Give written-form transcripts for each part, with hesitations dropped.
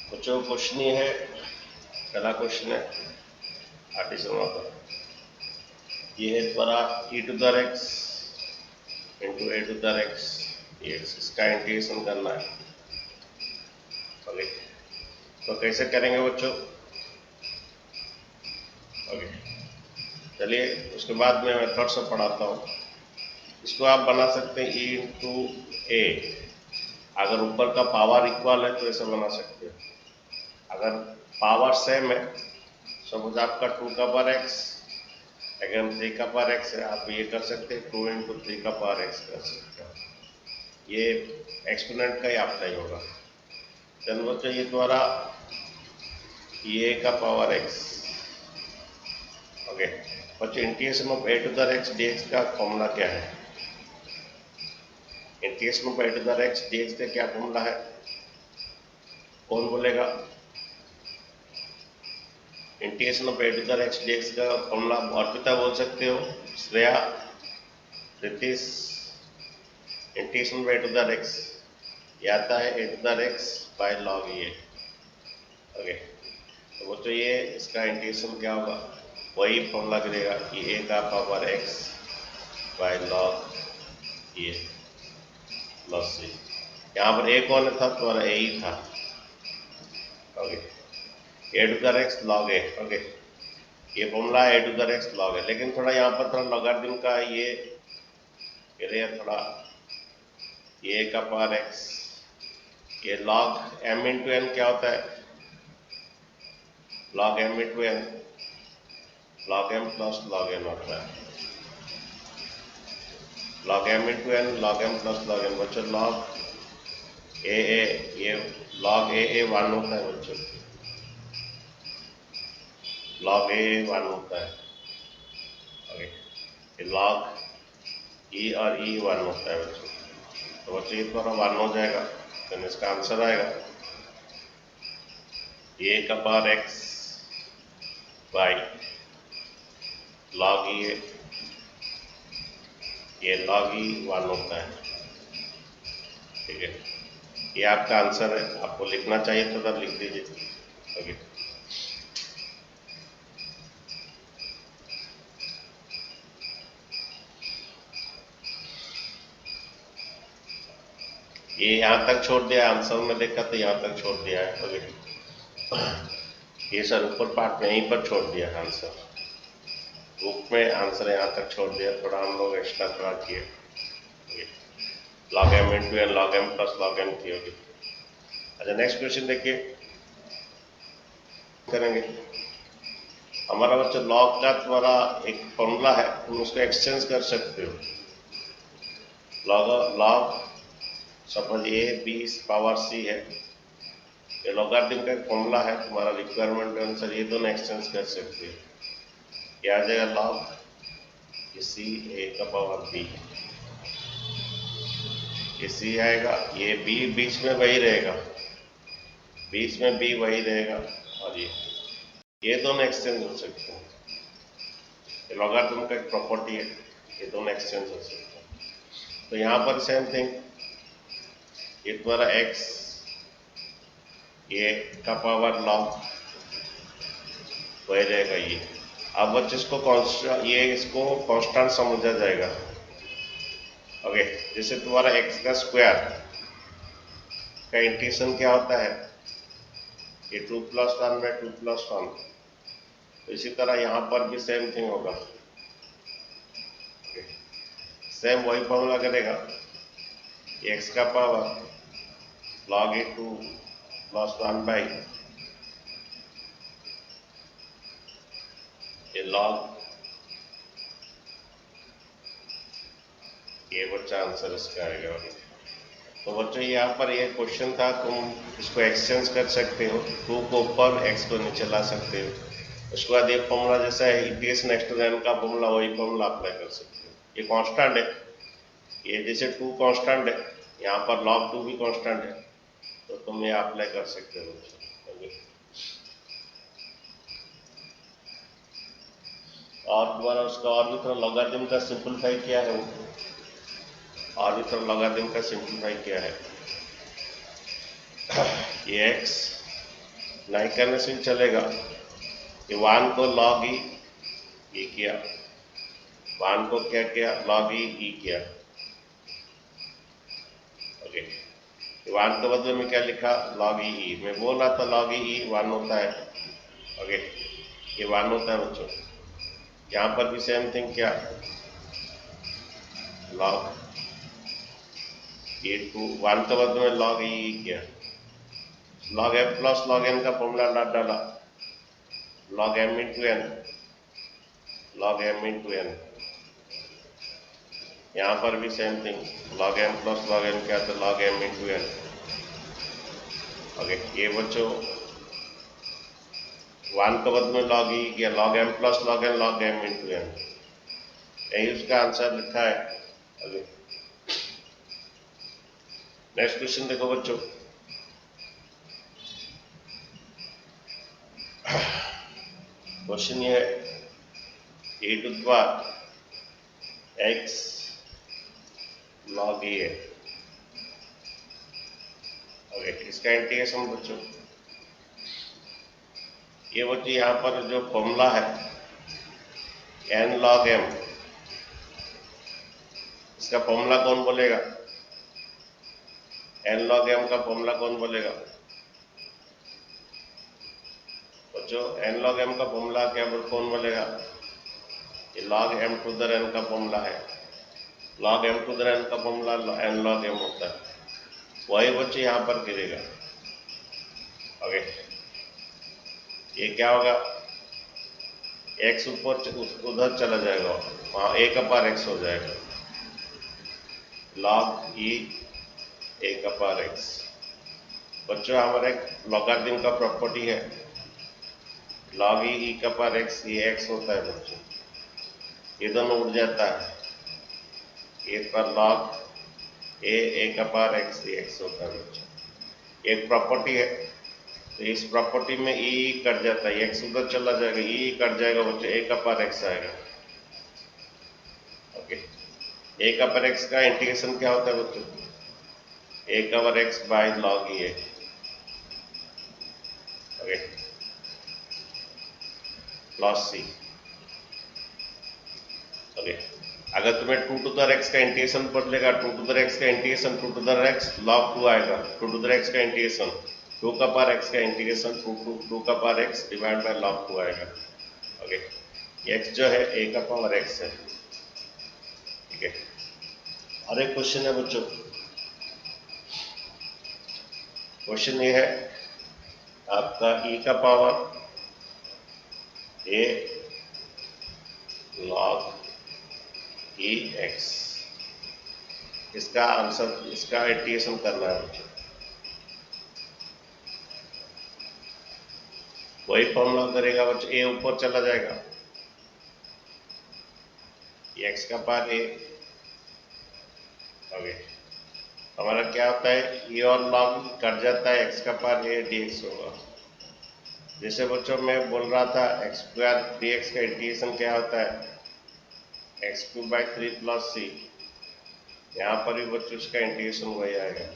बच्चों क्वेश्चन ये है, पहला क्वेश्चन है आर्टिजन का, ये है द्वारा e to the x into a to the x dx, इसका इंटीग्रेशन करना है। ओके, तो कैसे करेंगे बच्चों? ओके, चलिए उसके बाद में मैं थोड़ा सा पढ़ाता हूँ। इसको आप बना सकते हैं e इंटू ए, अगर ऊपर का पावर इक्वल है तो ऐसा बना सकते हैं। अगर पावर सेम है, सपोज आपका 2 का पावर x अगर 3 का पावर x है, आप ये कर सकते हैं 2 इंटू 3 का पावर x कर सकते हैं। ये एक्सपोनेंट का ही आपका ही होगा। देन बच्चों ये द्वारा ये का पावर x। ओके बच्चों, integration of a to the x dx का फॉर्मूला क्या है? Integration of a to the x dx का क्या फॉर्मूला है? कौन बोलेगा? Integration of a to the x dx का फॉर्मूला अर्पिता बोल सकते हो, Shreya, Ritish. Integration of a to the x ये आता है a to the x by log a। Okay, तो बच्चों ये इसका इंटीग्रेशन क्या होगा? वही फॉर्मूला करेगा कि a का power x by log a plus c। यहाँ पर a कौन था? तुम्हारा a ही था। Okay, a to the x log a। Okay, ये formula a to the x log a, लेकिन थोड़ा यहाँ पर थोड़ा लॉगरिथम का ये थोड़ा a का पावर x, ये log m इंटू n क्या होता है? log m into n, log m plus log n होता है। log m into n, log m plus log n। बच्चों log a ये log a 1 होता है बच्चों, log a 1 होता है। ओके, ये log e और e 1 होता है बच्चों। तो बच्चों ये थोड़ा 1 हो जाएगा, तो इसका आंसर आएगा a का power x by log e, ये log e 1 होता है। ठीक है, ये आपका आंसर है। आपको लिखना चाहिए तो तब लिख दीजिए। ओके, ये यहाँ तक छोड़ दिया आंसर में, देखा तो यहाँ तक छोड़ दिया है। ओके, ये सर ऊपर पार्ट में यहीं पर छोड़ दिया आंसर, बुक में आंसर यहाँ तक छोड़ दिया, थोड़ा हम लोग एक्स्ट्रा थोड़ा किए। log m into n, log m plus log n थी। ओके, अच्छा नेक्स्ट क्वेश्चन देखिए, करेंगे। हमारा बच्चा log का तुम्हारा एक फॉर्मूला है, तुम उसको एक्सचेंज कर सकते हो। log suppose a b power c है, ये लॉगरिथम का एक फॉर्मूला है तुम्हारा, रिक्वायरमेंट के अनुसार ये दोनों एक्सचेंज कर सकते हो। क्या आ जाएगा? log c a का पावर b, ये c आएगा, ये b बीच में वही रहेगा, बीच में b वही रहेगा, और ये दोनों एक्सचेंज हो सकते हैं। ये लॉगरिथम का एक प्रॉपर्टी है, ये दोनों एक्सचेंज हो सकते हैं। तो यहाँ पर सेम थिंग, ये तुम्हारा x ये का पावर log वही रहेगा ये। अब बच्चे इसको कांस्टेंट, ये इसको कांस्टेंट समझा जाएगा। ओके, जैसे तुम्हारा x का स्क्वायर का इंटीग्रेशन क्या होता है? ये 2 प्लस 1 बाई 2 प्लस 1। तो इसी तरह यहाँ पर भी सेम थिंग होगा, सेम वही फॉर्मूला करेगा। x का power log A 2 plus 1 by ये log, ये बच्चा आंसर इसका आएगा। तो बच्चों यहाँ पर ये क्वेश्चन था, तुम इसको एक्सचेंज कर सकते हो, 2 को ऊपर x को नीचे ला सकते हो। उसके बाद ये फॉर्मूला जैसा है इंटीग्रेशन एक्सटेंशन का फॉर्मूला, वही फॉर्मूला अप्लाई कर सकते हो। ये कांस्टेंट है, ये जैसे 2 कांस्टेंट है, यहाँ पर log 2 भी कांस्टेंट है, तो तुम ये अप्लाई कर सकते हो। और तुम्हारा उसका और भी थोड़ा लॉगरिथम का सिंपलीफाई किया है वो, और भी थोड़ा लॉगरिथम का सिंपलीफाई किया है। ये x नहीं करने से भी चलेगा। ये 1 को log e किया, 1 को क्या किया, log e किया। ओके, 1 के बदले में क्या लिखा, log e। मैं बोल रहा था log e 1 होता है। ओके, ये 1 होता है बच्चों। यहाँ पर भी सेम थिंग, क्या, log ये 1 के बदले में log e किया। log m plus log n का फॉर्मूला डाला, log m into n, log m into n। यहाँ पर भी same thing, log m plus log n क्या था, log m into n। Okay, ये बच्चों 1 के बदले में log e किया, log m plus log n, log m into n। यही उसका आंसर लिखा है। अभी नेक्स्ट क्वेश्चन देखो बच्चों। क्वेश्चन ये है, e to the power x log a। Okay, इसका इंटीग्रेशन बच्चों, ये बच्चों यहाँ पर जो फॉर्मूला है n log m, इसका फॉर्मूला कौन बोलेगा, n log m का फॉर्मूला कौन बोलेगा बच्चों, n log m का फॉर्मूला क्या कौन बोलेगा, ये log m to the n का फॉर्मूला है। log m to the n का फॉर्मूला n log m होता है, वही बच्चे यहाँ पर गिरेगा। ओके, ये क्या होगा, x ऊपर उधर चला जाएगा, वहाँ a का पावर x हो जाएगा, log e a का पावर x। बच्चों हमारा एक लॉगरिथम का प्रॉपर्टी है, log e का पावर x, ये x होता है बच्चों, ये दोनों उड़ जाता है, ये पर log a का पावर x, ये x होता है बच्चों। एक प्रॉपर्टी है, तो इस प्रॉपर्टी में e कट जाता है, x उधर चला जाएगा, e कट जाएगा बच्चों, a का पावर x आएगा। ओके, a का पावर x का इंटीग्रेशन क्या होता है बच्चों, a का power x by log e। Okay, plus c। Okay, अगर तुम्हें 2 टू द x का इंटीग्रेशन पढ़ लेगा, 2 टू द x का integration 2 to the x log 2 आएगा, 2 टू द x का इंटीग्रेशन 2 का पावर x का इंटीग्रेशन 2 का power x divide bye log 2 आएगा। ओके, x जो है a का पावर x है। ठीक है, और एक क्वेश्चन है बच्चों, क्वेश्चन ये है आपका e का power a log e x, इसका आंसर, इसका इंटीग्रेशन करना है बच्चों। वही फॉर्मूला करेगा बच्चों, a ऊपर चला जाएगा, x का पावर a। ओके, हमारा क्या होता है, e और log कट जाता है, x का पावर a dx होगा। जैसे बच्चों मैं बोल रहा था x स्क्वायर dx का इंटीग्रेशन क्या होता है, x cube by 3 plus c। यहाँ पर भी बच्चों इसका इंटीग्रेशन वही आएगा,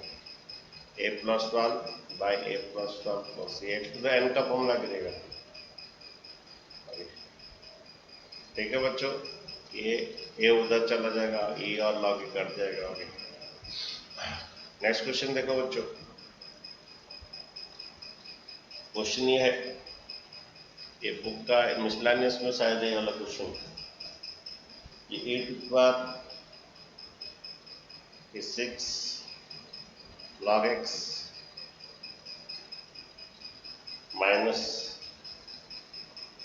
a plus 1 by a plus 1 plus c, x to the n का फॉर्मूला गिरेगा। ठीक है बच्चों, ये उधर चला जाएगा, e और log कट जाएगा। ओके, नेक्स्ट क्वेश्चन देखो बच्चों। क्वेश्चन ये है, ये बुक का मिसलेनियस में शायद ये वाला क्वेश्चन, ये e to the power 6 log x minus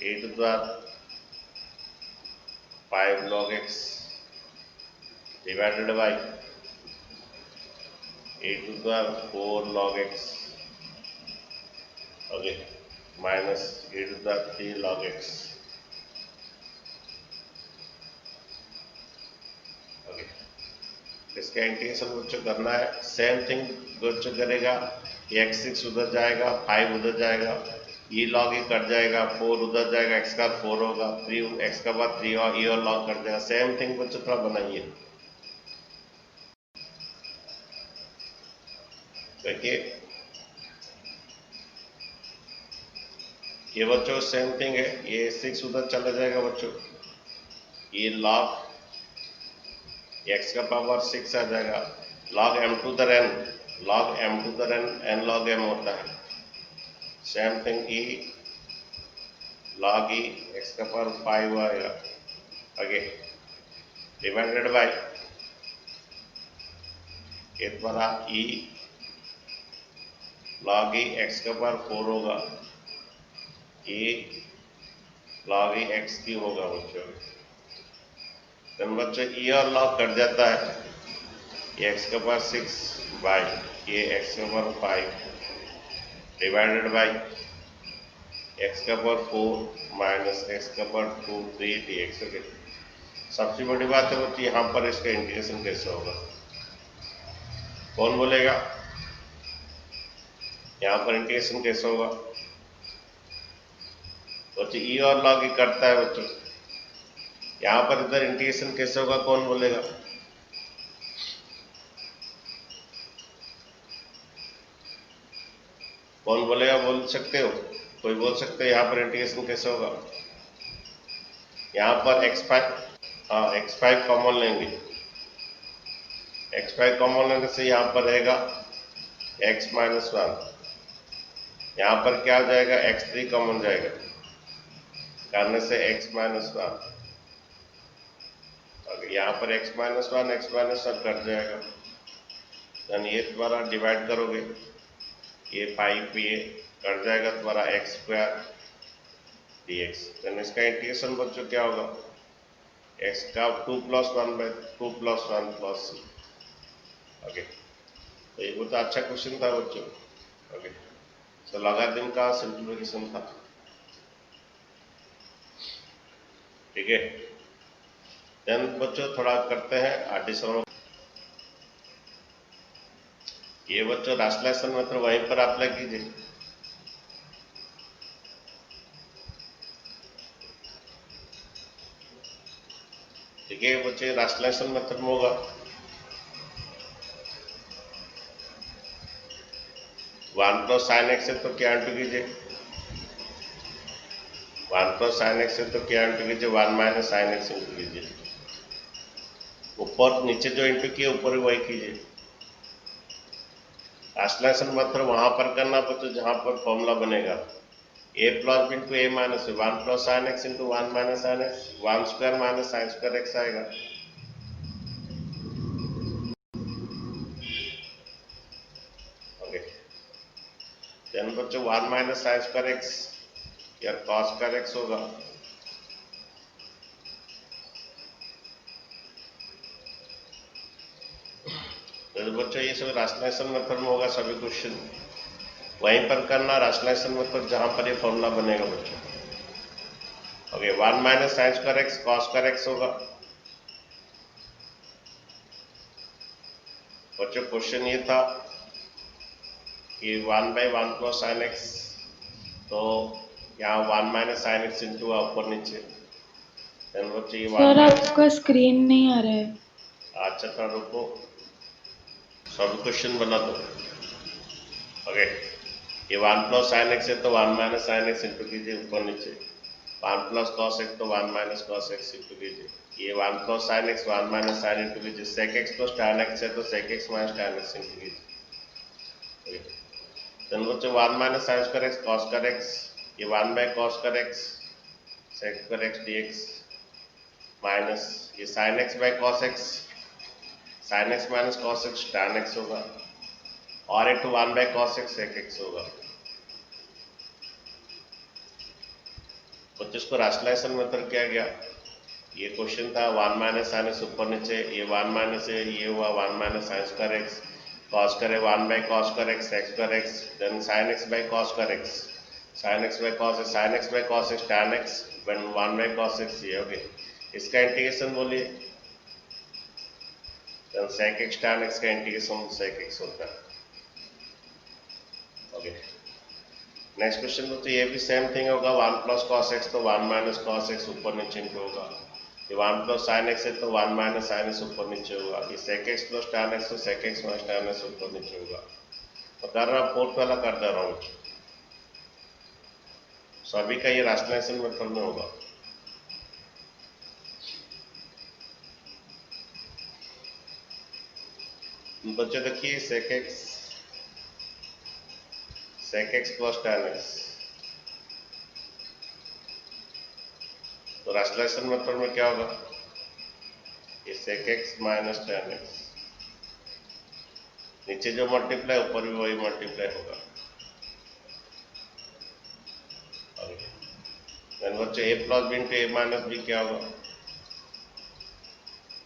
e to the power 5 log x divided by e to the power 4 log x। Okay, minus e to the power 3 log x। Okay, इसका integration बच्चों करना है, same thing बच्चों करेगा, x6 उधर जाएगा, 5 उधर जाएगा, e log e कट जाएगा, 4 उधर जाएगा, x का 4 होगा, 3 x का बाद 3 और e और log कट जाएगा। सेम थिंग बच्चों थोड़ा बनाइए। देखिए ये बच्चों सेम थिंग है, ये 6 उधर चला जाएगा बच्चों, ये log x का पावर 6 आ जाएगा, log m to the n, log m to the n log m होता है, same thing e log e x का पावर 5 आएगा, आगे डिवाइडेड बाय ये द्वारा e log e x का पावर 4 होगा, e log e x की होगा बच्चों, तो बच्चों e और log कट जाता है, ये x का पावर 6 बाय ये x का पावर 5 डिवाइडेड बाय x का पावर 4 माइनस x का पावर 2 3 dx। ओके, सबसे बड़ी बात है बच्चों यहाँ पर इसका इंटीग्रेशन कैसे होगा, कौन बोलेगा यहाँ पर इंटीग्रेशन कैसे होगा बच्चों, e और log e करता है बच्चों, यहाँ पर इधर इंटीग्रेशन कैसे होगा, कौन बोलेगा, कौन बोलेगा, बोल सकते हो, कोई बोल सकते हो यहाँ पर इंटीग्रेशन कैसे होगा, यहाँ पर x5, हाँ x5 कॉमन लेंगे, x5 कॉमन लेने से यहाँ पर रहेगा x माइनस 1, यहाँ पर क्या हो जाएगा x3 कॉमन जाएगा, करने से x माइनस 1, यहाँ पर x माइनस 1 कट जाएगा, यानी ये द्वारा डिवाइड करोगे ये 5 ये कट जाएगा द्वारा x स्क्वायर dx, तो इसका इंटीग्रेशन बच्चों क्या होगा, x का 2 plus 1 by 2 plus 1 plus c। Okay, तो ये बहुत अच्छा क्वेश्चन था बच्चों। ओके, तो लॉगरिथम का सिंप्लीफिकेशन था, ठीक है। देन बच्चों थोड़ा करते हैं एडिशन, ये बच्चों राशनलाइजेशन मेथड वहीं पर अप्लाई कीजिए, ठीक है बच्चे, राशनलाइजेशन मेथड में होगा 1 प्लस साइन एक्स है तो क्या इंटू कीजिए, 1 प्लस साइन एक्स है तो क्या इंटू कीजिए, 1 माइनस साइन एक्स इंटू कीजिए, ऊपर नीचे जो इंटू किए ऊपर वही कीजिए। राशनलाइजेशन मेथड वहां पर करना बच्चों जहां पर फॉर्मूला बनेगा a plus into a minus 1 plus sine x into 1 minus sine x, 1 square minus sine square x आएगा। ओके, देन बच्चों 1 माइनस साइन स्क्वायर एक्स या कॉस स्क्वायर एक्स होगा, तो बच्चों ये सब राशनलाइजेशन मेथड में होगा, सभी क्वेश्चन वहीं पर करना, राशनलाइजेशन मेथड जहां पर ये फॉर्मूला बनेगा बच्चों। Okay, 1 minus sine square x cos square x होगा बच्चों। क्वेश्चन ये था कि 1 बाई 1 प्लस साइन एक्स, तो यहाँ 1 माइनस साइन एक्स इंटू ऊपर नीचे, बच्चों ये सर आपका स्क्रीन नहीं आ रहा है। अच्छा थोड़ा रुको, सब क्वेश्चन बना दो। ओके, ये 1 प्लस साइन एक्स है तो 1 माइनस साइन एक्स इंटू कीजिए ऊपर नीचे, 1 प्लस कॉस एक्स तो 1 माइनस कॉस एक्स इंटू कीजिए, ये 1 plus sine x 1 minus sine into कीजिए, sec x plus tan x है तो sec x minus tan x into कीजिए। तो बच्चों 1 minus sine square x cos square x, ये 1 by cos square x sec square x dx minus ये sine x by cos x, sine x minus cos x tan x होगा, और एक 1 by cos x sec x होगा। बच्चों इसको rationalisation method किया गया, ये क्वेश्चन था 1 माइनस साइन एक्स ऊपर नीचे, ये 1 माइनस है ये हुआ 1 minus sine square x, cos करे 1 by cos square x sec square x, then sine x by cos square x, sine x by cos x, sine x by cos x tan x, then 1 by cos x ये। Okay, इसका integration बोलिए, then sec x tan x का integration sec x होता है। Okay, next question तो ये भी same thing होगा, 1 प्लस कॉस एक्स तो 1 माइनस कॉस एक्स ऊपर नीचे होगा, ये 1 प्लस साइन एक्स है तो 1 माइनस साइन एक्स ऊपर नीचे होगा, ये sec x plus tan x तो sec x minus tan x ऊपर नीचे होगा। तो कर रहा फोर्थ वाला कर दे रहा हूँ। सभी का ये राशनलाइजेशन मेथड में होगा। बच्चों देखिए sec x plus tan x, तो राशनलाइजेशन मेथड में क्या होगा, ये sec x minus tan x, नीचे जो मल्टीप्लाई ऊपर भी वही मल्टीप्लाई होगा। बच्चों a plus b into a minus b क्या होगा,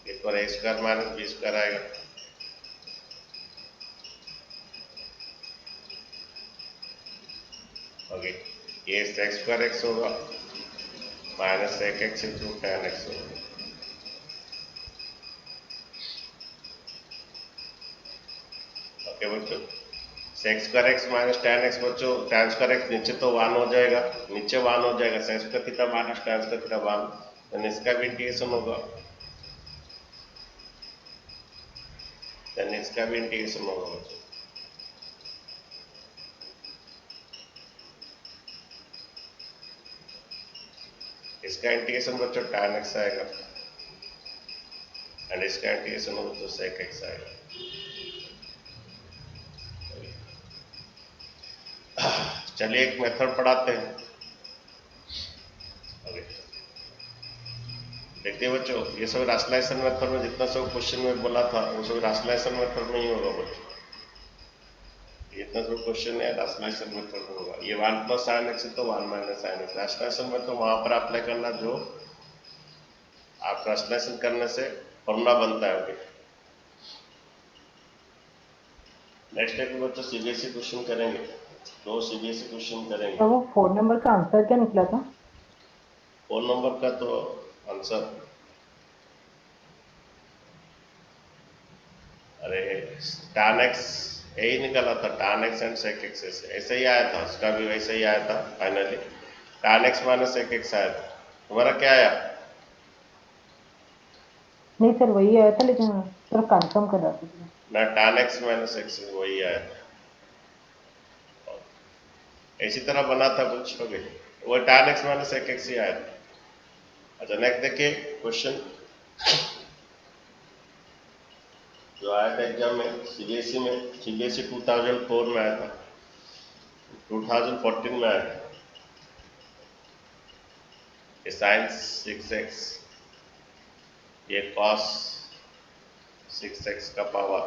एक बार a square minus b square आएगा। ओके, ये sec स्क्वायर x होगा minus sec x into tan x होगा। ओके बच्चों, sec square x minus tan x बच्चों, tan स्क्वायर x नीचे तो 1 हो जाएगा, नीचे 1 हो जाएगा, sec square theta minus tan square theta 1, तो इसका भी इंटीग्रेशन होगा, इसका भी इंटीग्रेशन होगा बच्चों। इसका इंटीग्रेशन बच्चों tan x आएगा एंड इसका इंटीग्रेशन होगा तो sec x आएगा। चलिए एक मेथड पढ़ाते हैं। देखिए बच्चों, ये सब राशनलाइजेशन मेथड में जितना सब क्वेश्चन में बोला था वो सब राशनलाइजेशन मेथड में ही होगा बच्चों। जितना सब क्वेश्चन है राशनलाइजेशन मेथड में होगा। ये 1 प्लस साइन एक्स है तो 1 माइनस साइन एक्स, राशनलाइजेशन में तो वहां पर अप्लाई करना जो आप राशनलाइजेशन करने से फॉर्मूला बनता है। ओके, नेक्स्ट एक बच्चों सीबीएसई क्वेश्चन करेंगे, दो सीबीएसई क्वेश्चन करेंगे। तो वो 4 नंबर का आंसर क्या निकला था? 4 नंबर का तो आंसर, अरे tan x यही निकला था, tan x and sec x ऐसे ही आया था, उसका भी वैसे ही आया था finally, tan x minus sec x आया था। तुम्हारा क्या आया? नहीं सर वही आया था, लेकिन सर कंफर्म कर रहा था ना, tan x माइनस x वही आया था, इसी तरह बना था कुछ। ओके, वो tan x minus sec x ही आया था। अच्छा नेक्स्ट देखिए क्वेश्चन जो आया था एग्जाम में, सीबीएसई में, सीबीएसई 2004 में आया था, 2014 में आया था। ये साइंस 6x, ये cos 6x का पावर,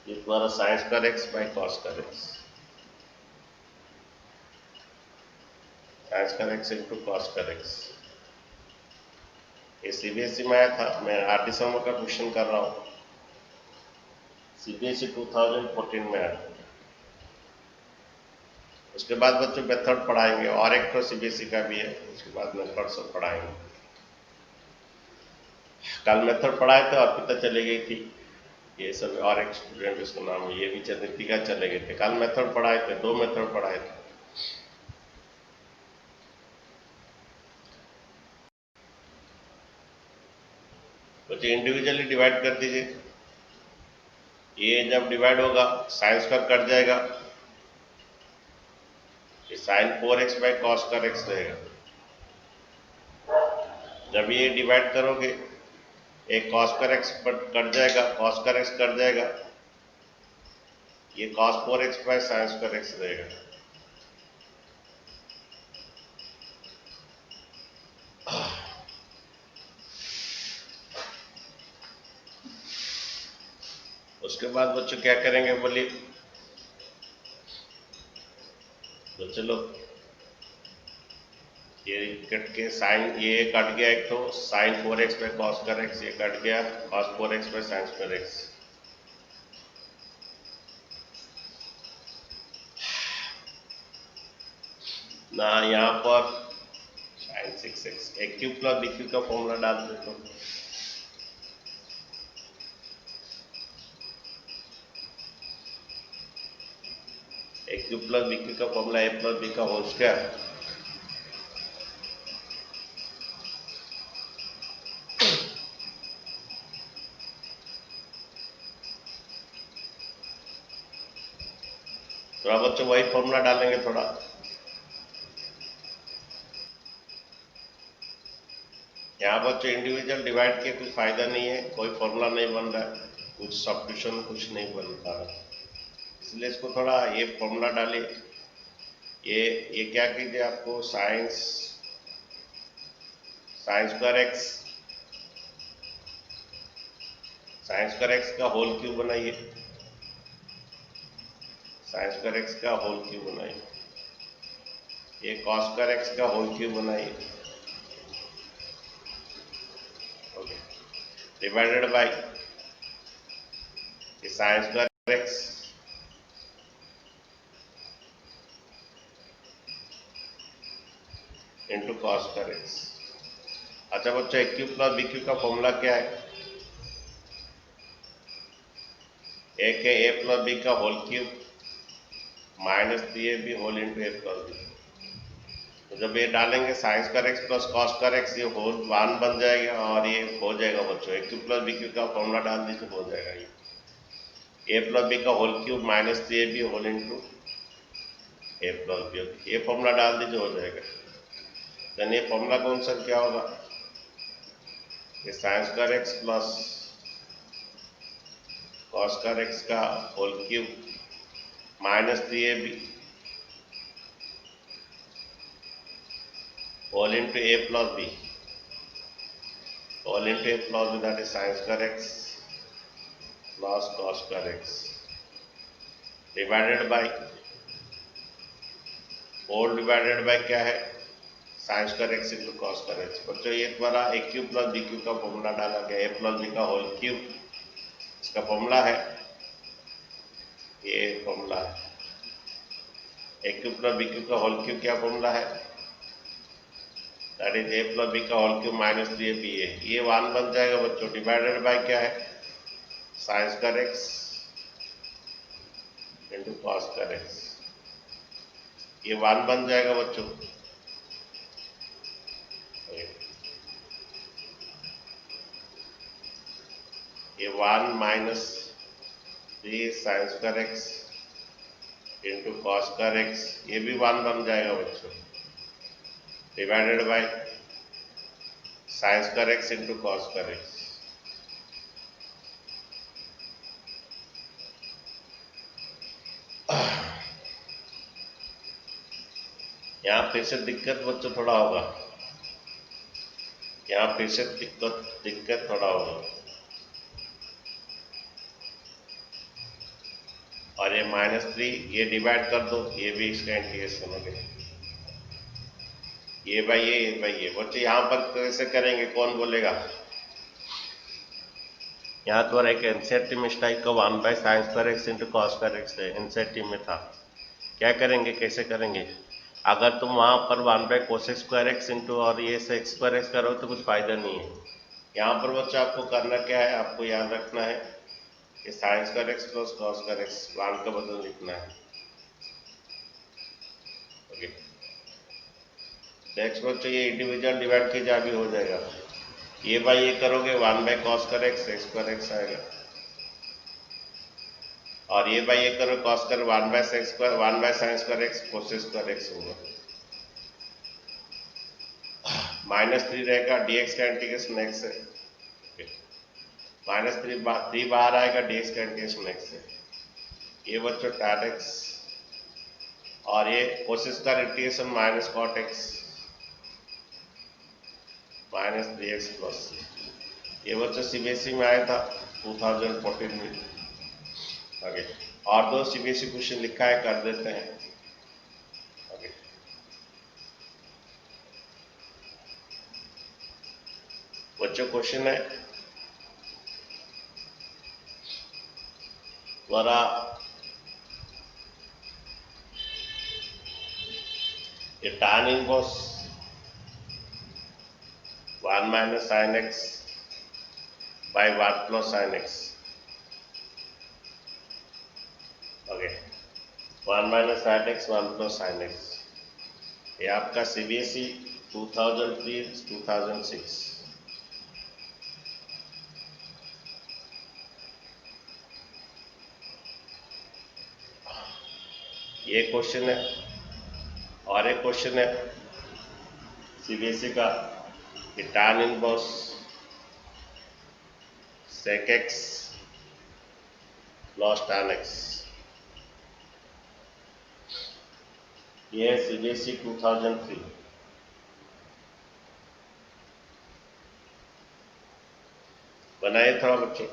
ये तुम्हारा साइंस कर x बाई कॉस कर x, साइंस कर x इंटू कॉस कर x। ये सीबीएसई में आया था, मैं 8 दिसंबर का क्वेश्चन कर रहा हूँ, सीबीएसई 2014 में आया था। उसके बाद बच्चों मेथड पढ़ाएंगे और एक तो सीबीएसई का भी है, उसके बाद मेथड सब पढ़ाएंगे। कल मेथड पढ़ाए थे और पता चले गई थी, ये सब और एक स्टूडेंट उसका नाम ये भी चंद्रिका चले गए थे। कल मेथड पढ़ाए थे, 2 मेथड पढ़ाए थे। बच्चे इंडिविजुअली डिवाइड कर दीजिए, ये जब डिवाइड होगा साइन स्क्वायर कट जाएगा, ये साइन 4x बाई कॉस कर x रहेगा। जब ये डिवाइड करोगे एक कॉस कर x कट जाएगा, कॉस कर x कट जाएगा, ये cos 4x by sine square x रहेगा। उसके बाद बच्चों क्या करेंगे बोलिए, तो चलो ये कट के साइन, ये कट गया एक तो साइन 4x बाई कॉस कर x, ये कट गया cos 4x by sine square x। ना यहाँ पर साइन 6x, ए क्यू प्लस बी क्यू का फॉर्मूला डाल देता हूँ। ए क्यू प्लस बी क्यू का फॉर्मूला ए प्लस बी का होल स्क्वायर, थोड़ा बच्चों वही फॉर्मूला डालेंगे थोड़ा, यहाँ बच्चों इंडिविजुअल डिवाइड किए कुछ फायदा नहीं है, कोई फॉर्मूला नहीं बन रहा है, कुछ सब्स्टिट्यूशन कुछ नहीं बन पा रहा, इसलिए इसको थोड़ा ये फॉर्मूला डालिए। ये क्या कीजिए, आपको साइंस स्क्वायर एक्स का होल क्यूब बनाइए, साइंस स्क्वायर एक्स का होल क्यूब बनाइए, ये कॉस स्क्वायर एक्स का होल क्यूब बनाइए, okay, divided by sine square x into cos square x. अच्छा बच्चों, A cube plus B cube का फॉर्मूला क्या है? एक है ए प्लस बी का whole cube minus 3ab whole into A plus B. तो जब ये डालेंगे sine square x plus cos square x, ये होल 1 बन जाएगा और ये हो जाएगा बच्चों, A cube plus B cube का फॉर्मूला डाल दीजिए, हो जाएगा ये ए प्लस बी का whole cube minus 3ab whole into A plus B, ये फॉर्मूला डाल दीजिए, हो जाएगा। देन ये फॉर्मूला कौन सा क्या होगा? ये sine square x plus cos square x का whole cube minus 3ab whole into A plus B whole into A plus B, that is sine square x plus cos square x divided by whole divided by क्या है? Sine square x into cos square x. बच्चों ये द्वारा A cube plus B cube का formula डाला गया, A plus B का whole cube, इसका फॉर्मूला है, ये फॉर्मूला है a cube plus B cube का होल क्यूब, क्या फॉर्मूला है? That is a plus B का होल क्यूब माइनस 3ab, ये 1 बन जाएगा बच्चों, डिवाइडेड बाय क्या है? Sine square x into cos square x, ये 1 बन जाएगा बच्चों। ये 1 minus 3 science square x into cos square x, ये भी 1 बन जाएगा बच्चों, divided by sine square x into cos square x. यहाँ फिर से दिक्कत बच्चों थोड़ा होगा, यहाँ फिर से दिक्कत थोड़ा होगा, और ये -3 ये डिवाइड कर दो, ये भी इसका इंटीग्रेशन हो गया, ये बाई ये बच्चे यहाँ पर कैसे करेंगे, कौन बोलेगा? यहाँ तो एक एनसीईआरटी मिस्टेक का 1 bye sine square x into cos square x है, एनसीईआरटी में था। क्या करेंगे, कैसे करेंगे? अगर तुम वहाँ पर 1 bye cosec square x into और ये सेक स्क्वायर एक्स करो तो कुछ फायदा नहीं है। यहाँ पर बच्चा आपको करना क्या है, आपको याद रखना है कि science square x plus cos square x 1 का बदल लिखना है, ओके। नेक्स्ट बच्चों ये इंडिविजुअल डिवाइड कीजिए, भी हो जाएगा, ये बाई ये करोगे 1 by cos square x square x आएगा, और ये बाई ये करो cos square 1 by sec square 1 by sine square x cosec square x होगा, -3 रहेगा, dx का इंटीग्रेशन x है, -3 बाहर आएगा, dx का इंटीग्रेशन x है, ये बच्चों tan x, और ये cosec square integration minus cot x minus 3x plus, ये बच्चों सीबीएसई में आया था 2014 में, आगे और 2 सीबीएसई क्वेश्चन लिखा है, कर देते हैं, आगे बच्चों क्वेश्चन है द्वारा ये tan inverse 1 minus sine x by 1 plus sine x, okay, 1 minus sine x 1 plus sine x, ये आपका सीबीएसई 2003-2006। ये क्वेश्चन है, और एक क्वेश्चन है सीबीएसई का ये tan inverse sec x plus tan x। ये है CBSE 2003। बनाइए थोड़ा बच्चों।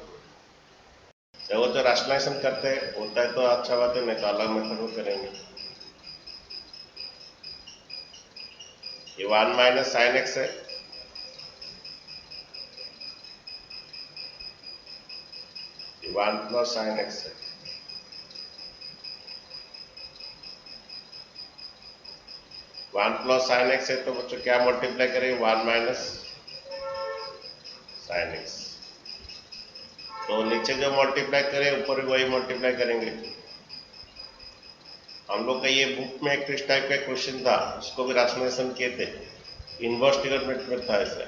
वो तो राशनलाइजेशन करते हैं, होता है तो अच्छा बात है, नहीं तो अलग मेथड में करेंगे। ये 1 माइनस साइन एक्स है, ये 1 प्लस साइन एक्स है। वन प्लस साइन एक्स है तो बच्चों क्या मल्टीप्लाई करेंगे, 1 माइनस साइन एक्स। तो नीचे जो मल्टीप्लाई करें ऊपर भी वही मल्टीप्लाई करेंगे। हम लोग का ये बुक में एक इस टाइप का क्वेश्चन था, उसको भी राशनलाइजेशन किए थे, इनवर्स ट्रिगोनोमेट्री में था ऐसा।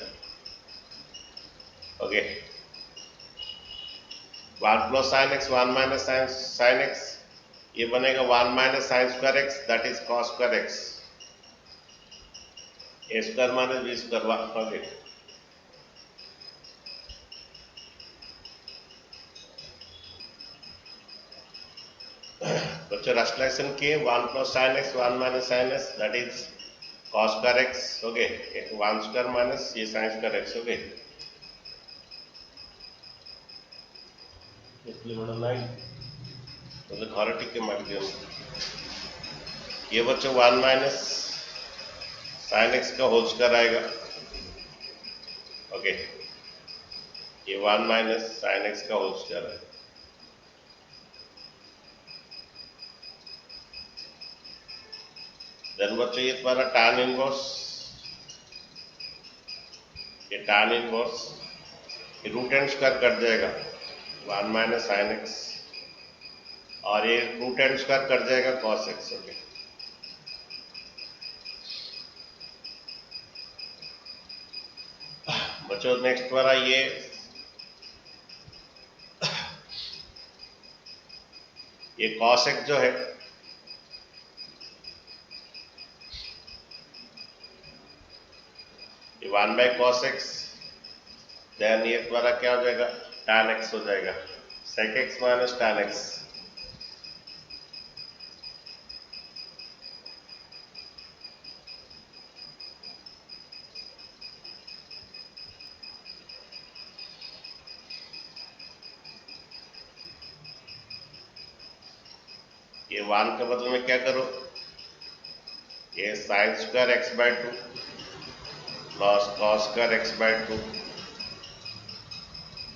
ओके, 1 plus sine x 1 minus sine x, ये बनेगा 1 minus sine square x that is cos square x, a square minus b square. Okay, बच्चों राशनलाइजेशन किए, 1 plus sine x 1 minus sine x that is cos square x. Okay, 1 square minus ये sine square x. Okay, तो घर टिके माध्यम ये बच्चों 1 minus sine x का होल स्क्वायर आएगा। ओके, ये 1 माइनस साइन एक्स का होल स्क्वायर है। देन बच्चों ये तुम्हारा tan इनवर्स, ये tan इनवर्स ये रूट एंड स्क्वायर कट जाएगा 1 माइनस साइन एक्स, और ये रूट एंड स्क्वायर कट जाएगा कॉस एक्स। ओके, बच्चों नेक्स्ट वाला ये कॉस एक्स जो है ये 1 बाई कॉस एक्स, देन ये तुम्हारा क्या हो जाएगा, tan एक्स हो जाएगा, sec x minus tan x. ये 1 के बदले में क्या करो, ये sine square x by 2 plus cos square x by 2,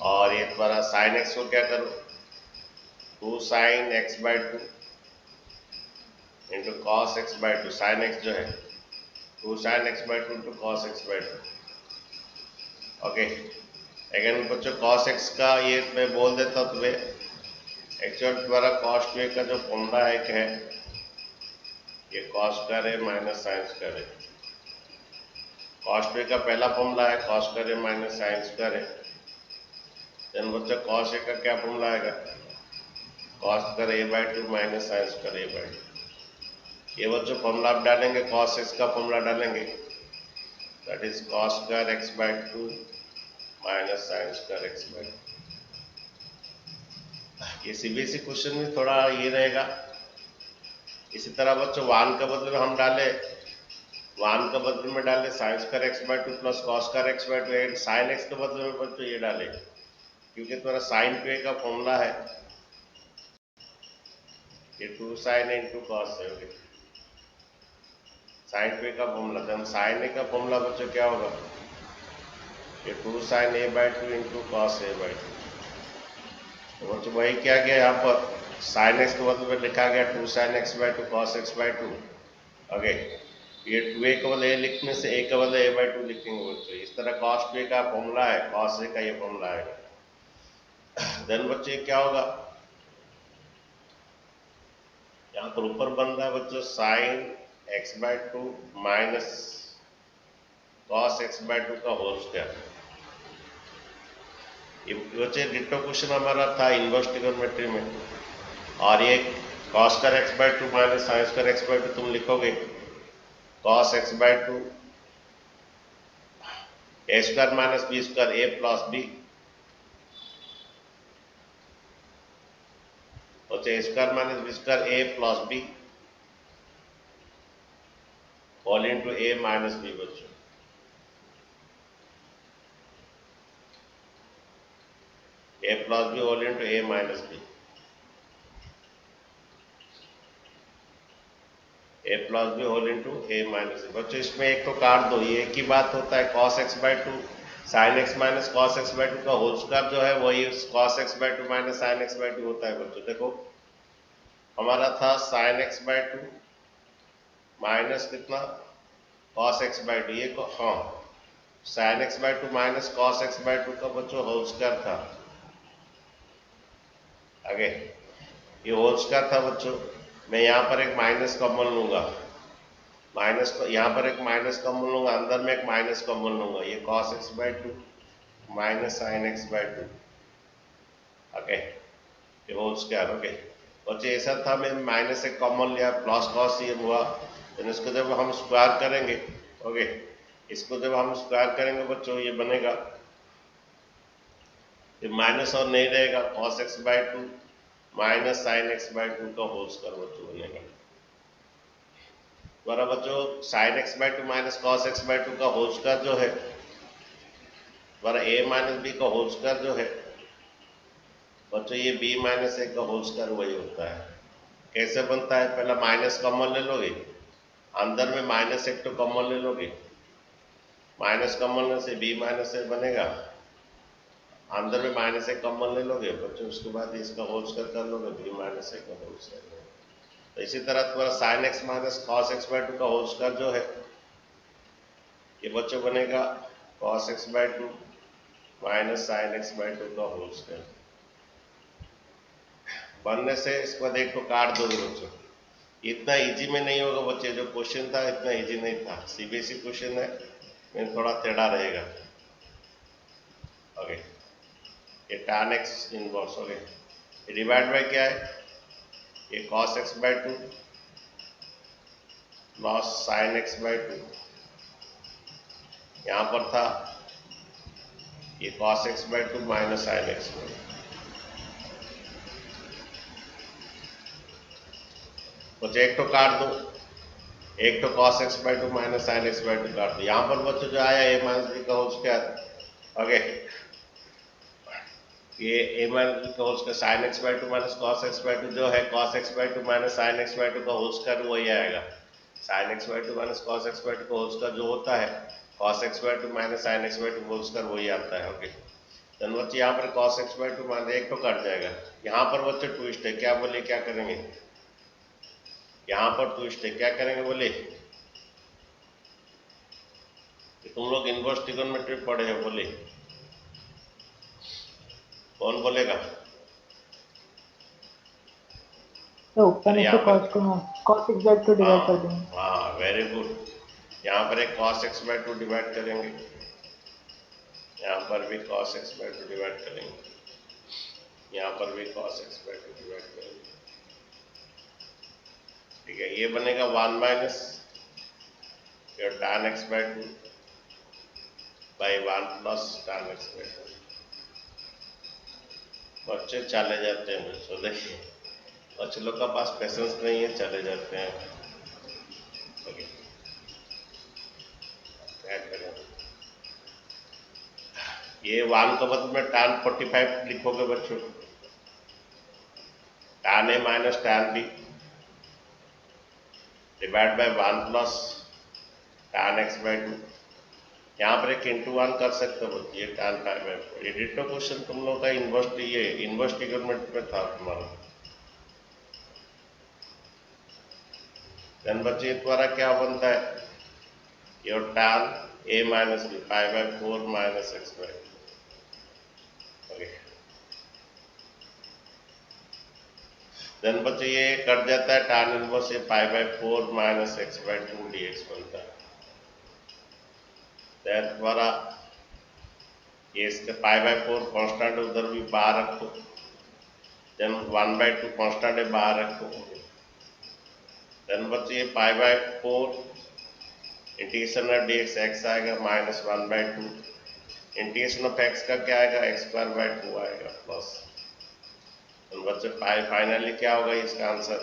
और ये तुम्हारा साइन एक्स को क्या करो, 2 sine x by 2 into cos x by 2। Sine x जो है 2 sine x by 2 into cos x by 2। Okay, again बच्चों कॉस एक्स का ये मैं बोल देता हूँ तुम्हें, एक्चुअल तुम्हारा कॉस टू का जो फॉर्मूला एक है, ये कॉस स्क्वायर है माइनस साइन स्क्वायर है। कॉस टू का पहला फॉर्मूला है कॉस स्क्वायर है माइनस साइन स्क्वायर है। देन बच्चों कॉस ए का क्या फॉर्मूला आएगा, cos square A by 2 minus sine square A by 2। ये बच्चों फॉर्मूला आप डालेंगे, कॉस एक्स का फॉर्मूला डालेंगे, that is cos square x by 2 minus sine square x by 2। ये सीबीएसई क्वेश्चन में थोड़ा ये रहेगा। इसी तरह बच्चों 1 के बदले में हम डाले, 1 के बदले में डाले sign square x by 2 plus cos square x by 2, sine x के बदले में बच्चों ये डाले, क्योंकि तुम्हारा साइन 2a का फॉर्मूला है ये 2 साइन इंटू कॉस है। साइन 2a का फॉर्मूला, देन साइन ए का फॉर्मूला बच्चों क्या होगा, ये 2 sine a by 2 into cos a by 2। तो बच्चों वही क्या गया यहाँ पर, साइन एक्स के बदले में लिखा गया 2 sine x by 2 cos x by 2। Okay, ये 2a के बदले ए लिखने से a के बदले a बाई 2 लिखेंगे बच्चों। इस तरह कॉस 2a का फॉर्मूला है, कॉस ए का ये फॉर्मूला है। देन बच्चे क्या होगा, यहाँ पर ऊपर बन रहा है बच्चों sine x by 2 minus cos x by 2 का होल स्क्वायर। ये बच्चे डिटो क्वेश्चन हमारा था इनवर्स ट्रिगोनोमेट्री में, और ये cos square x by 2 minus sine square x by 2 तुम लिखोगे cos x by 2 a square minus b square a plus b হচ্ছে a square minus b square a plus b all into a minus b बच्चों a plus b all into a minus b a plus b all into a minus b बच्चों इसमें एक तो काट दो ये एक ही बात होता है cos x by 2 sin x minus cos x by 2 का होल स्क्वायर जो है वही cos x by 2 minus sin x by 2 होता है बच्चों देखो हमारा था sin x by 2 माइनस कितना cos x by 2 ये को हाँ sin x by 2 minus cos x by 2 का बच्चों होल स्क्वायर था आगे ये होल स्क्वायर था बच्चों मैं यहाँ पर एक माइनस कॉमन लूंगा माइनस यहाँ पर एक माइनस कॉमन लूंगा अंदर में एक माइनस कॉमन लूंगा ये cos x by 2 minus sin x by 2 okay ये होल स्क्वायर ओके और जो ऐसा था मैं माइनस एक कॉमन लिया प्लस cos ये हुआ तो इसको जब हम स्क्वायर करेंगे ओके इसको जब हम स्क्वायर करेंगे बच्चों ये बनेगा ये माइनस और नहीं रहेगा cos x by 2 minus sin x by 2 का होल स्क्वायर बच्चों बनेगा हमारा बच्चों sin x by 2 minus cos x by 2 का होल स्क्वायर जो है हमारा a माइनस b का होल स्क्वायर जो है बच्चों ये b माइनस a का होल स्क्वायर वही होता है कैसे बनता है पहला माइनस कॉमन ले लोगे अंदर में माइनस एक तो कॉमन ले लोगे माइनस कॉमन लेने से b माइनस a बनेगा अंदर में माइनस एक कॉमन ले लोगे बच्चों उसके बाद इसका होल स्क्वायर कर लोगे b माइनस a का होल स्क्वायर तो इसी तरह तुम्हारा sin x minus cos x by 2 का होल स्क्वायर जो है ये बच्चों बनेगा cos x by 2 minus sin x by 2 का होल स्क्वायर बनने से इसके बाद एक तो काट दोगे बच्चों इतना इजी में नहीं होगा बच्चे जो क्वेश्चन था इतना इजी नहीं था सीबीएसई क्वेश्चन है लेकिन थोड़ा टेढ़ा रहेगा ओके ये tan x इनवर्स ओके ये डिवाइड बाय क्या है ये cos x by 2 plus sin x by 2 यहाँ पर था ये cos x by 2 minus sin x by 2 तो एक तो काट दो एक तो cos x by 2 minus sin x by 2 काट दो यहाँ पर बच्चों जो आया a माइनस b का होल स्क्वायर ओके ये a माइनस b का whole square sin x by 2 minus cos x by 2 जो है cos x by 2 minus sin x by 2 का होल स्क्वायर वही आएगा sin x by 2 minus cos x by 2 का whole square जो होता है cos x by 2 minus sin x by 2 whole square वही आता है ओके तो बच्चे यहाँ पर cos x by 2 माइनस एक तो कट जाएगा यहाँ पर बच्चे ट्विस्ट है क्या बोले क्या करेंगे यहाँ पर ट्विस्ट है क्या करेंगे बोले तुम लोग इनवर्स ट्रिगोनोमेट्री पढ़े हो बोले कौन बोलेगा तो ऊपर नीचे cos x by 2 डिवाइड कर देंगे हाँ वेरी गुड यहाँ पर एक cos x by 2 डिवाइड करेंगे यहाँ पर भी cos x by 2 डिवाइड करेंगे यहाँ पर भी cos x by 2 डिवाइड करेंगे ठीक है ये बनेगा 1 minus tan x by 2 by 1 plus tan x by 2 बच्चे चले जाते हैं बच्चों देखिए बच्चे लोग का पास पेशेंस नहीं है चले जाते हैं ओके ऐड करें ये 1 का बदले में tan 45 लिखोगे बच्चों tan a minus tan b divide by 1 plus tan x by 2 यहाँ पर एक इंटू 1 कर सकते हो ये tan पाई बाय 4 ये डिटो क्वेश्चन तुम लोग का इनवर्स ट्रिगोनोमेट्री में था तुम्हारा देन बच्चे द्वारा क्या बनता है your tan a minus b pi by 4 minus x by 2 okay then बच्चे ये कट जाता है tan इनवर्स ये pi by 4 minus x by 2 dx बनता है द्वारा ये इसके पाई बाय 4 कांस्टेंट उधर भी बाहर रखो देन 1 by 2 कांस्टेंट है बाहर रखो देन बच्चे ये pi by 4 integration of dx x आएगा minus 1 by 2 integration of x का क्या आएगा, एक्स स्क्वायर बाय 2 आएगा प्लस, तो बच्चे फाइनली क्या होगा इसका answer,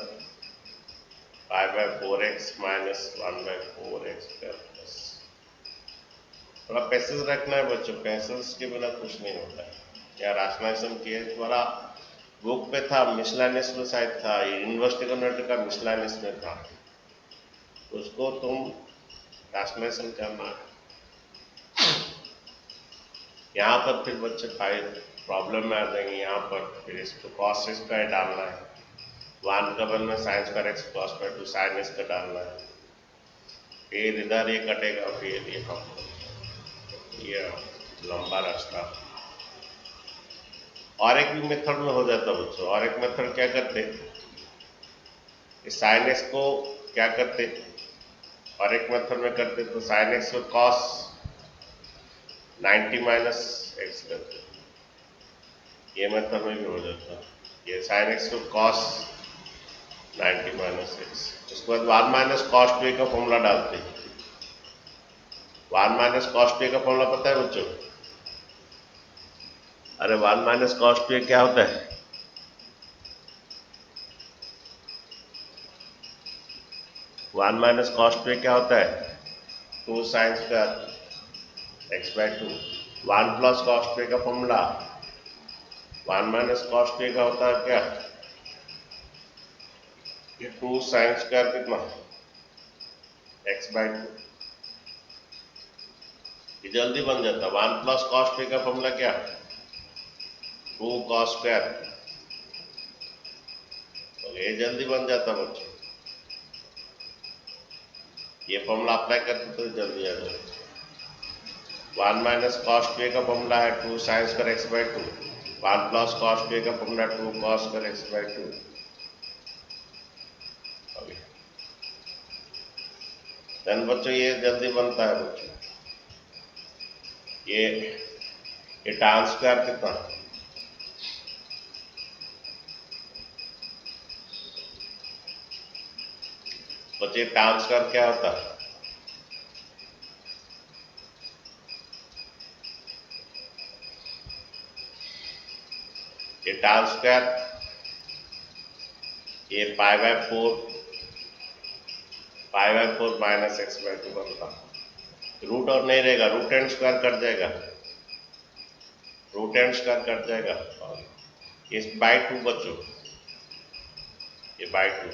5/4x minus 1/4x plus. थोड़ा पैसेज रखना है बच्चों, पैसेज के बिना कुछ नहीं होता है। या राशनलाइजेशन किए तुम्हारा बुक पे था, मिसलेनियस में शायद था, यूनिवर्सिटी कन्वर्टर का मिसलेनियस में था, उसको तुम राशनलाइजेशन करना है। यहाँ पर फिर बच्चे प्रॉब्लम में आ जाएंगे, यहाँ पर फिर इसको कॉस स्क्वायर डालना है, 1 का बन में sine square x cos square 2 sine इसका डालना है, फिर इधर ये कटेगा, फिर ये लंबा रास्ता। और एक भी मेथड में हो जाता बच्चों, और एक मेथड क्या करते, साइन एक्स को क्या करते, और एक मेथड में करते तो साइन एक्स को कॉस 90 माइनस एक्स करते, ये मेथड में भी हो जाता। ये साइन एक्स को कॉस 90 माइनस एक्स, उसके बाद 1 माइनस कॉस 2 का फॉर्मूला डालते। 1 माइनस कॉस 2 का फॉर्मूला पता है बच्चों? अरे 1 माइनस कॉस 2 क्या होता है? वन माइनस कॉस 2 क्या होता है? 2 sine square x by 2। 1 plus cos 2 का फॉर्मूला 1 माइनस कॉस 2 का होता है क्या? ये 2 साइन स्क्वायर कितना एक्स बाय 2, ये जल्दी बन जाता। 1 प्लस कॉस 2 का फॉर्मूला क्या? 2 कॉस स्क्वायर, तो ये जल्दी बन जाता बच्चों। ये फॉर्मूला अप्लाई करते तो जल्दी आ जाए। 1 माइनस कॉस 2 का फॉर्मूला है 2 sine square x by 2, 1 plus cos 2 का formula 2 cos square x by 2। Then बच्चों ये जल्दी बनता है बच्चों, ये tan स्क्वायर कितना, बच्चे tan स्क्वायर क्या होता है? ये tan स्क्वायर ये pi by 4 minus x by 2 बनता, रूट और नहीं रहेगा, रूट एंड स्क्वायर कट जाएगा, रूट एंड स्क्वायर कट जाएगा, और ये बाय 2 बच्चों, ये बाय 2,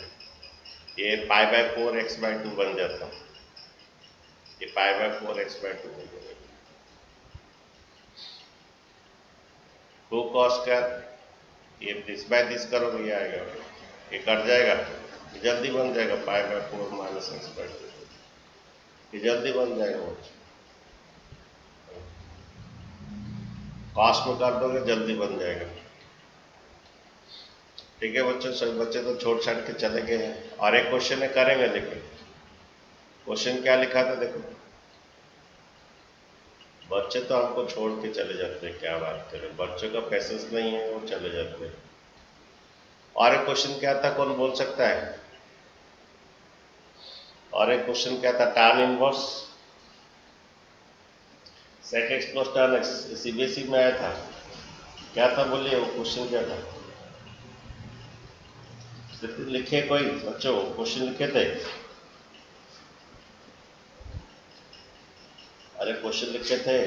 ये पाई/4 एक्स बाय 2 बन जाता, ये पाई/4 एक्स बाय 2 बन जाएगा। 2 कॉस स्क्वायर, ये दिस बाय दिस करोगे ये आएगा, ये कट जाएगा, ये जल्दी बन जाएगा पाई/4 माइनस एक्स बाय 2, ये जल्दी बन जाएगा। कॉस में कर दोगे जल्दी बन जाएगा। ठीक है बच्चों, सभी बच्चे तो छोड़ छाड़ के चले गए हैं, और एक क्वेश्चन है करेंगे, लेकिन क्वेश्चन क्या लिखा था देखो, बच्चे तो हमको छोड़ के चले जाते हैं, क्या बात करें, बच्चों का पैसेंस नहीं है, वो चले जाते हैं। और एक क्वेश्चन क्या था, कौन बोल सकता है? और एक क्वेश्चन क्या था, tan inverse sec x plus tan x, CBSE में आया था, क्या था बोलिए, वो क्वेश्चन क्या था? लिखे कोई बच्चों, क्वेश्चन लिखे थे? अरे क्वेश्चन लिखे थे,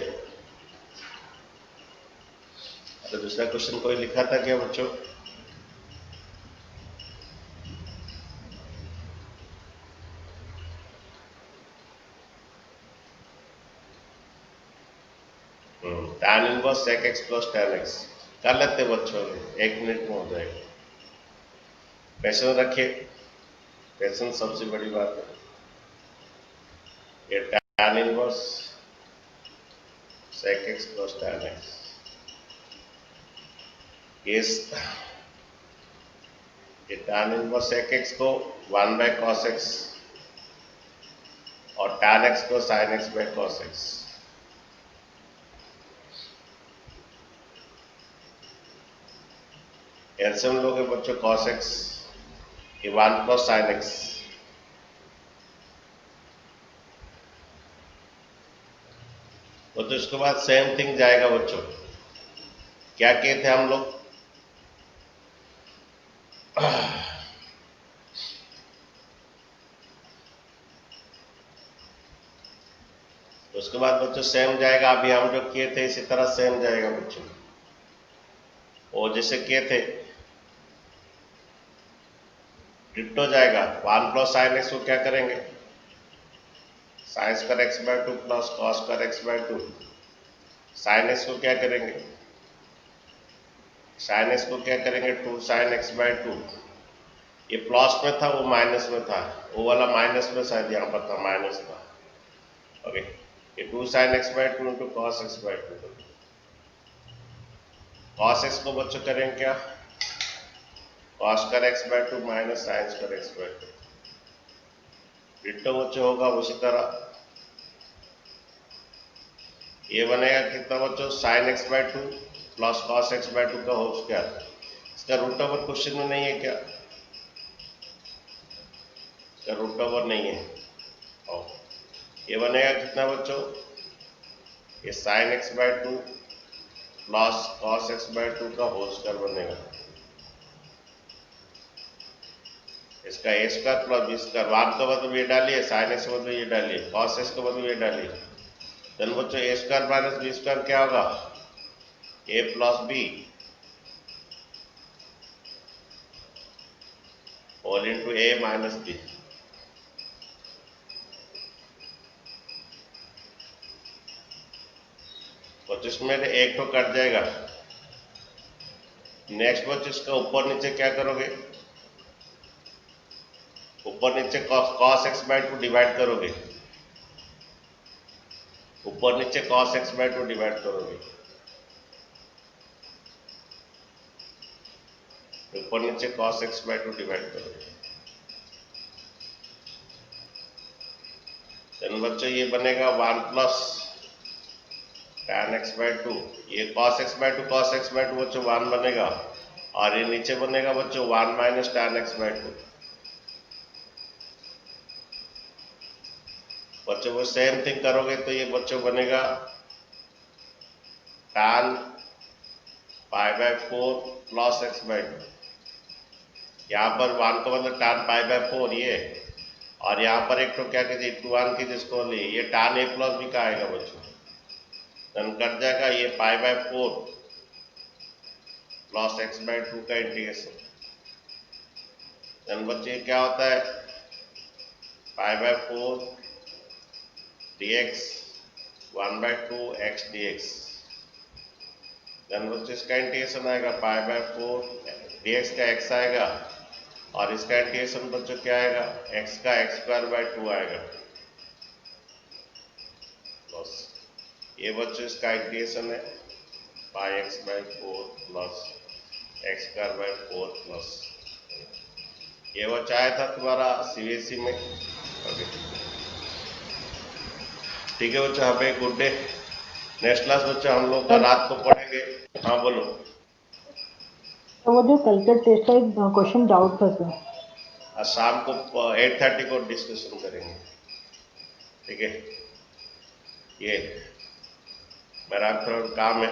अरे दूसरा क्वेश्चन कोई लिखा था क्या बच्चों? tan inverse sec x plus tan x कर लेते बच्चों, 1 मिनट में हो जाएगा। पैसेंस रखिए, पैसेंस सबसे बड़ी बात है। ये tan inverse sec x plus tan x, ये tan इनवर्स sec x को 1 बाय cos x और tan x को sin x by cos x, LCM लोगे बच्चों cos x, ये 1 प्लस sin x, वो तो उसके बाद सेम थिंग जाएगा बच्चों। क्या किए थे हम लोग? उसके बाद बच्चों सेम जाएगा, अभी हम जो किए थे इसी तरह सेम जाएगा बच्चों। वो जैसे किए थे डिट्टो जाएगा। 1 प्लस साइन एक्स को क्या करेंगे? Sine square x by 2 plus cos square x by 2। Sine x को क्या करेंगे? साइन एक्स को क्या करेंगे? 2 साइन एक्स बाय 2। ये प्लस में था, वो माइनस में था, वो वाला माइनस में शायद यहाँ पर था, माइनस था। ओके, ये 2 sine x by 2 into cos x by 2। Cos x को बच्चों करेंगे क्या? Cos square x by 2 minus sine square x by 2। Ditto बच्चों होगा उसी तरह। ये बनेगा कितना बच्चों? Sine x by 2 plus cos x by 2 का होल स्क्वायर। इसका रूट ओवर क्वेश्चन में नहीं है क्या? इसका रूट ओवर नहीं है। और ये बनेगा कितना बच्चों? ये sine x by 2 plus cos x by 2 का होल स्क्वायर बनेगा। इसका a square plus b square, 1 का बदले ये डालिए, साइन एक्स के बदले ये डालिए, कॉस एक्स के बदले ये डालिए। देन बच्चों ए स्क्वायर माइनस बी स्क्वायर क्या होगा? ए plus B whole into a minus B. बच्चों इसमें एक तो कट जाएगा। नेक्स्ट बच्चों इसका ऊपर नीचे क्या करोगे? ऊपर नीचे कॉस एक्स बाय 2 डिवाइड करोगे। ऊपर नीचे कॉस एक्स बाय 2 डिवाइड करोगे। ऊपर नीचे कॉस एक्स बाय 2 डिवाइड करोगे। देन बच्चों ये बनेगा 1 प्लस tan x बाय 2। ये cos x by 2 cos x by 2 बच्चों 1 बनेगा, और ये नीचे बनेगा बच्चों 1 माइनस tan x बाय 2। बच्चों वो सेम थिंग करोगे तो ये बच्चों बनेगा tan pi by 4 plus x by 2। यहाँ पर 1 का मतलब tan पाई बाय 4 ये, और यहाँ पर एक तो क्या कहते हैं 1 की जिसको लिए ये tan a प्लस b का आएगा बच्चों। देन कट जाएगा ये pi by 4 plus x by 2 का इंटीग्रेशन। देन बच्चे क्या होता है? Pi by 4 dx 1 by 2 x dx। Then बच्चे इसका इंटीग्रेशन आएगा पाई बाय 4 dx का x आएगा, और इसका इंटीग्रेशन बच्चों क्या आएगा? x का x स्क्वायर बाय 2 आएगा प्लस ये बच्चों इसका इंटीग्रेशन है pi x by 4 plus x square by 4 plus ये बच्चा आया था तुम्हारा सीबीएसई में। ओके ठीक है बच्चों, हमें गुड डे। नेक्स्ट क्लास बच्चों हम लोग रात को पढ़ेंगे। हाँ बोलो। तो वो जो कल के टेस्ट का एक क्वेश्चन डाउट था सर। आज शाम को 8:30 को डिस्कशन करेंगे। ठीक है, ये मेरा थोड़ा काम है।